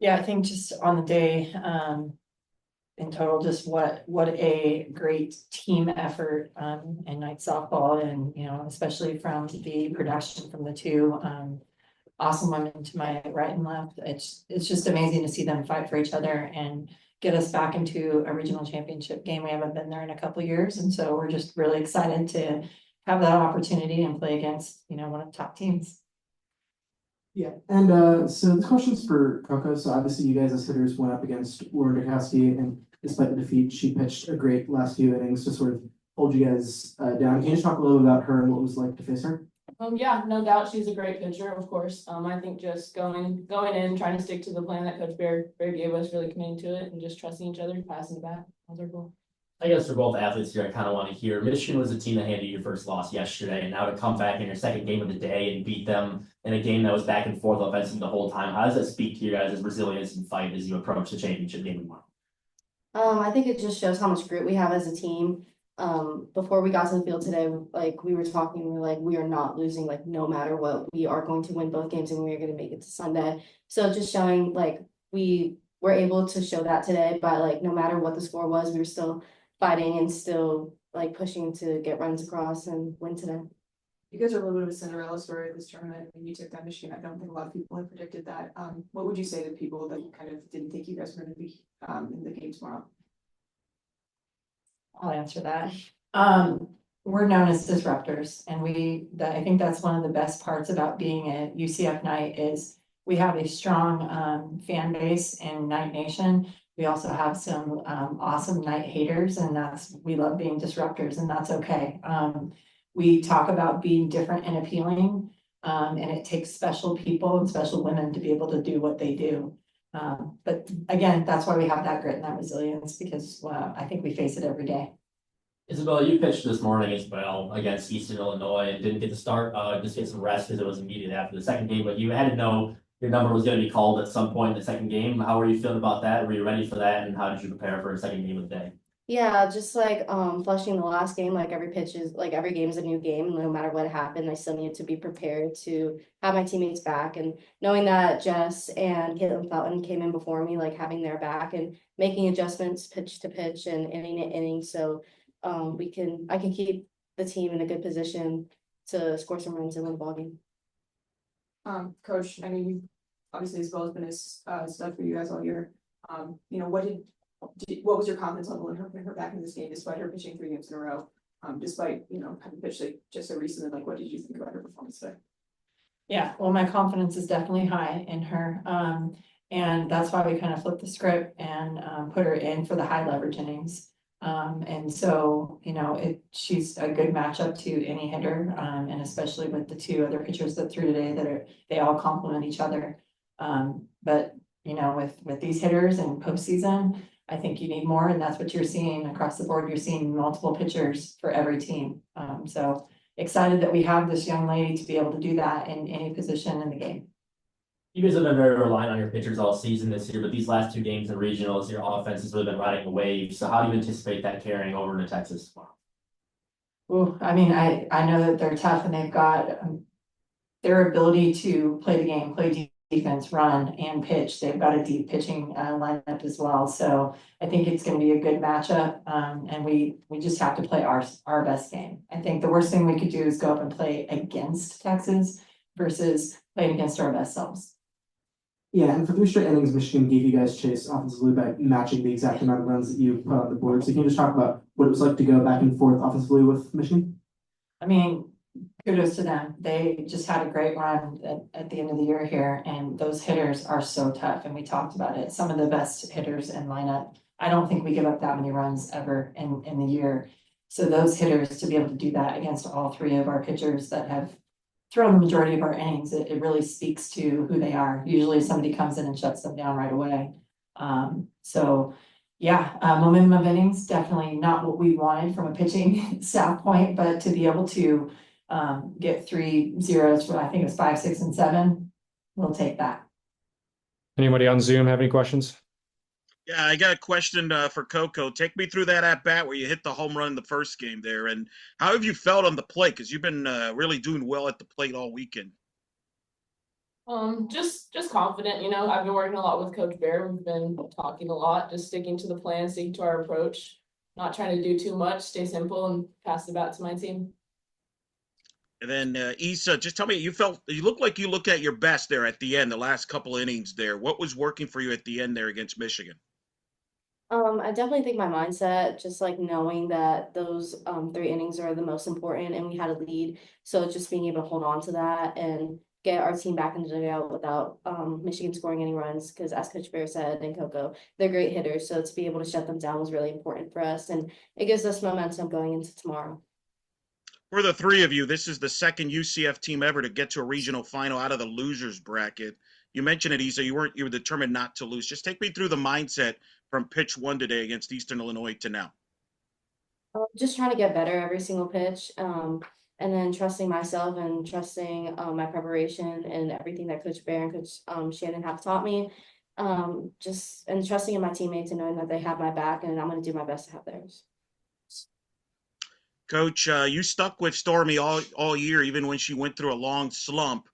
Yeah, I think just on the day, in total, just what a great team effort, in night softball, and, especially from the production from the two, awesome women to my right and left. It's just amazing to see them fight for each other and get us back into a regional championship game. We haven't been there in a couple of years, and so we're just really excited to have that opportunity and play against, one of the top teams. Yeah, and so the question's for Coco. So obviously you guys as hitters went up against Laura Dukowski, and despite the defeat, she pitched a great last few innings to sort of hold you guys down. Can you just talk a little about her and what it was like to face her? Yeah, no doubt she's a great pitcher, of course. I think just going in, trying to stick to the plan that Coach Bear gave us, really committing to it and just trusting each other, passing the bat. That was our goal. I guess for both athletes here, I kind of want to hear, Michigan was a team that handed you your first loss yesterday, and now to come back in your second game of the day and beat them in a game that was back and forth offensively the whole time. How does that speak to you guys' resilience and fight as you approach the championship game tomorrow? I think it just shows how much grit we have as a team. Before we got to the field today, like we were talking, we were like, we are not losing, like no matter what, we are going to win both games and we are going to make it to Sunday. So just showing like we were able to show that today, but like no matter what the score was, we were still fighting and still like pushing to get runs across and win today. You guys are a little bit of a Cinderella story of this tournament, and you took that Michigan. I don't think a lot of people have predicted that. What would you say to people that kind of didn't think you guys were going to be in the game tomorrow? I'll answer that. We're known as disruptors, and I think that's one of the best parts about being a UCF Knight is we have a strong fan base in Knight Nation. We also have some awesome Knight haters, and we love being disruptors, and that's okay. We talk about being different and appealing, and it takes special people and special women to be able to do what they do. But again, that's why we have that grit and that resilience, because I think we face it every day. Isabella, you pitched this morning as well against Eastern Illinois and didn't get to start, just get some rest because it was immediately after the second game, but you had to know your number was going to be called at some point in the second game. How were you feeling about that? Were you ready for that? And how did you prepare for a second game of the day? Yeah, just like flushing the last game, like every game is a new game. No matter what happened, I still needed to be prepared to have my teammates back, and knowing that Jess and Caitlin Felton came in before me, like having their back and making adjustments pitch to pitch and inning to inning, so I can keep the team in a good position to score some runs and win the ball game. Coach, I mean, obviously Isabella has been a stud for you guys all year. What was your confidence level in her back in this game, despite her pitching 3 games in a row? Despite having pitched like just so recently, like what did you think about her performance today? Yeah, well, my confidence is definitely high in her, and that's why we kind of flipped the script and put her in for the high leverage innings. And so she's a good matchup to any hitter, and especially with the 2 other pitchers that threw today, they all complement each other. But with these hitters in postseason, I think you need more, and that's what you're seeing across the board. You're seeing multiple pitchers for every team. So excited that we have this young lady to be able to do that in any position in the game. You guys have been very reliant on your pitchers all season this year, but these last 2 games in regionals, your offense has really been riding a wave. So how do you anticipate that carrying over into Texas tomorrow? Well, I mean, I know that they're tough, and they've got their ability to play the game, play defense, run, and pitch. They've got a deep pitching lineup as well. So I think it's going to be a good matchup, and we just have to play our best game. I think the worst thing we could do is go up and play against Texas versus playing against our best selves. Yeah, and for 3 straight innings, Michigan gave you guys chase offensively by matching the exact amount of runs that you put on the board. So can you just talk about what it was like to go back and forth offensively with Michigan? I mean, kudos to them. They just had a great run at the end of the year here, and those hitters are so tough, and we talked about it. Some of the best hitters in lineup. I don't think we give up that many runs ever in the year. So those hitters, to be able to do that against all 3 of our pitchers that have thrown the majority of our innings, it really speaks to who they are. Usually somebody comes in and shuts them down right away. So yeah, momentum of innings, definitely not what we wanted from a pitching staff point, but to be able to get 3 zeros for, I think it was 5, 6, and 7, we'll take that. Anybody on Zoom have any questions? Yeah, I got a question for Coco. Take me through that at bat where you hit the home run in the first game there, and how have you felt on the plate? Because you've been really doing well at the plate all weekend. Just confident, I've been working a lot with Coach Bear. We've been talking a lot, just sticking to the plan, sticking to our approach. Not trying to do too much, stay simple and pass the bat to my team. And then Issa, just tell me, you look like you look at your best there at the end, the last couple innings there. What was working for you at the end there against Michigan? I definitely think my mindset, just like knowing that those 3 innings are the most important and we had a lead. So just being able to hold on to that and get our team back in the dugout without Michigan scoring any runs. Because as Coach Bear said and Coco, they're great hitters. So to be able to shut them down was really important for us. And it gives us momentum going into tomorrow. For the three of you, this is the second UCF team ever to get to a regional final out of the losers bracket. You mentioned it, Issa. You were determined not to lose. Just take me through the mindset from pitch one today against Eastern Illinois to now. Just trying to get better every single pitch. And then trusting myself and trusting my preparation and everything that Coach Bear and Coach Shannon have taught me. Just and trusting in my teammates and knowing that they have my back and I'm going to do my best to have theirs. Coach, you stuck with Stormy all year, even when she went through a long slump.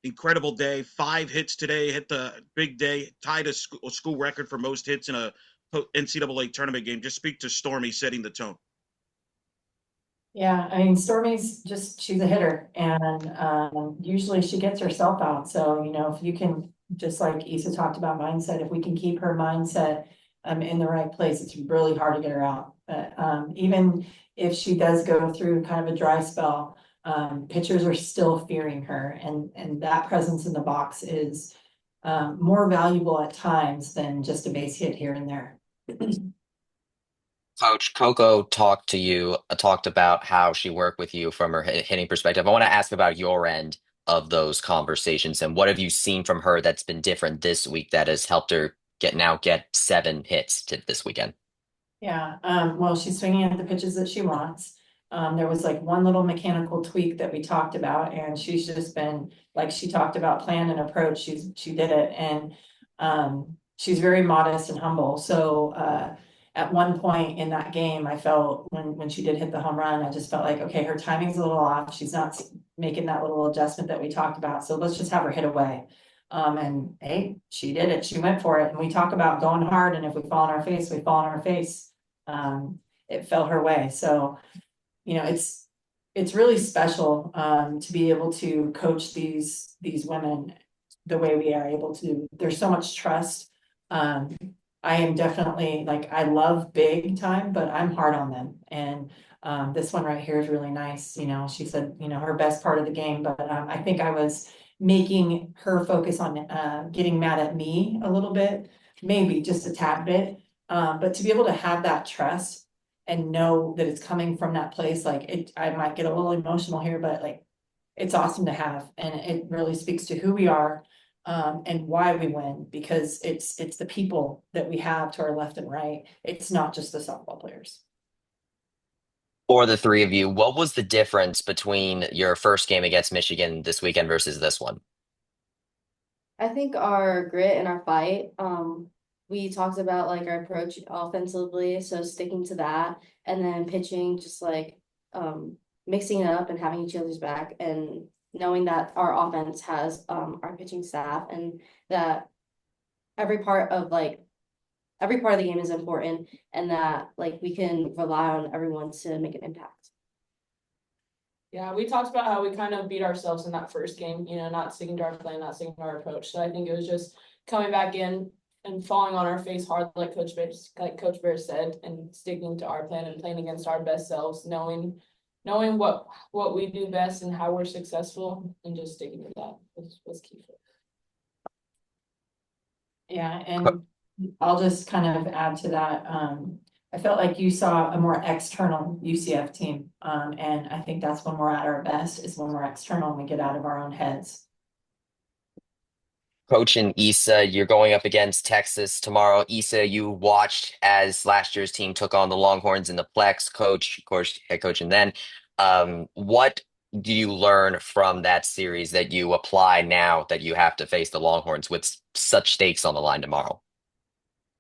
Incredible day, 5 hits today, hit the big day, tied a school record for most hits in a NCAA tournament game. Just speak to Stormy setting the tone. Yeah, I mean, she's a hitter and usually she gets herself out. So, if you can, just like Issa talked about mindset, if we can keep her mindset in the right place, it's really hard to get her out. But even if she does go through kind of a dry spell, pitchers are still fearing her, and that presence in the box is more valuable at times than just a base hit here and there. Coach Coco talked about how she worked with you from her hitting perspective. I want to ask about your end of those conversations and what have you seen from her that's been different this week that has helped her get 7 hits this weekend? Yeah, well, she's swinging at the pitches that she wants. There was like one little mechanical tweak that we talked about, and she's just been, like she talked about plan and approach, she did it, and she's very modest and humble. So at one point in that game, I felt when she did hit the home run, I just felt like, okay, her timing's a little off. She's not making that little adjustment that we talked about. So let's just have her hit away. And hey, she did it. She went for it. And we talk about going hard, and if we fall on our face, we fall on our face. It fell her way. So, it's really special to be able to coach these women the way we are able to. There's so much trust. I am definitely like, I love big time, but I'm hard on them. And this one right here is really nice. She said, her best part of the game, but I think I was making her focus on getting mad at me a little bit, maybe just a tad bit. But to be able to have that trust and know that it's coming from that place, like I might get a little emotional here, but like, it's awesome to have, and it really speaks to who we are. And why we win, because it's the people that we have to our left and right. It's not just the softball players. For the three of you, what was the difference between your first game against Michigan this weekend versus this one? I think our grit and our fight, we talked about like our approach offensively, so sticking to that, and then pitching, just like mixing it up and having each other's back, and knowing that our offense has our pitching staff, and that every part of the game is important, and that like we can rely on everyone to make an impact. Yeah, we talked about how we kind of beat ourselves in that first game, not sticking to our plan, not sticking to our approach. So I think it was just coming back in and falling on our face hard, like Coach Bear said, and sticking to our plan and playing against our best selves, knowing what we do best and how we're successful, and just sticking to that was key for us. Yeah, and I'll just kind of add to that. I felt like you saw a more external UCF team. And I think that's when we're at our best, is when we're external and we get out of our own heads. Coach and Issa, you're going up against Texas tomorrow. Issa, you watched as last year's team took on the Longhorns in the Plex. Coach, of course, head coach, and then what do you learn from that series that you apply now that you have to face the Longhorns with such stakes on the line tomorrow?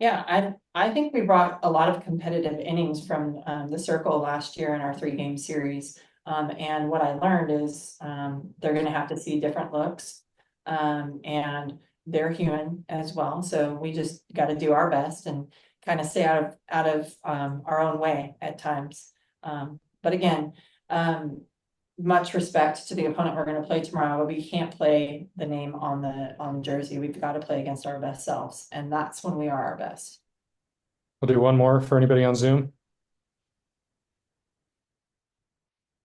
Yeah, I think we brought a lot of competitive innings from the circle last year in our 3-game series. And what I learned is they're going to have to see different looks. And they're human as well, so we just gotta do our best and kind of stay out of our own way at times. But again, much respect to the opponent we're gonna play tomorrow, but we can't play the name on the jersey. We've got to play against our best selves, and that's when we are our best. We'll do one more for anybody on Zoom.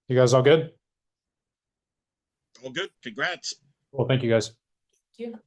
You guys all good? All good. Congrats. Well, thank you guys. Thank you.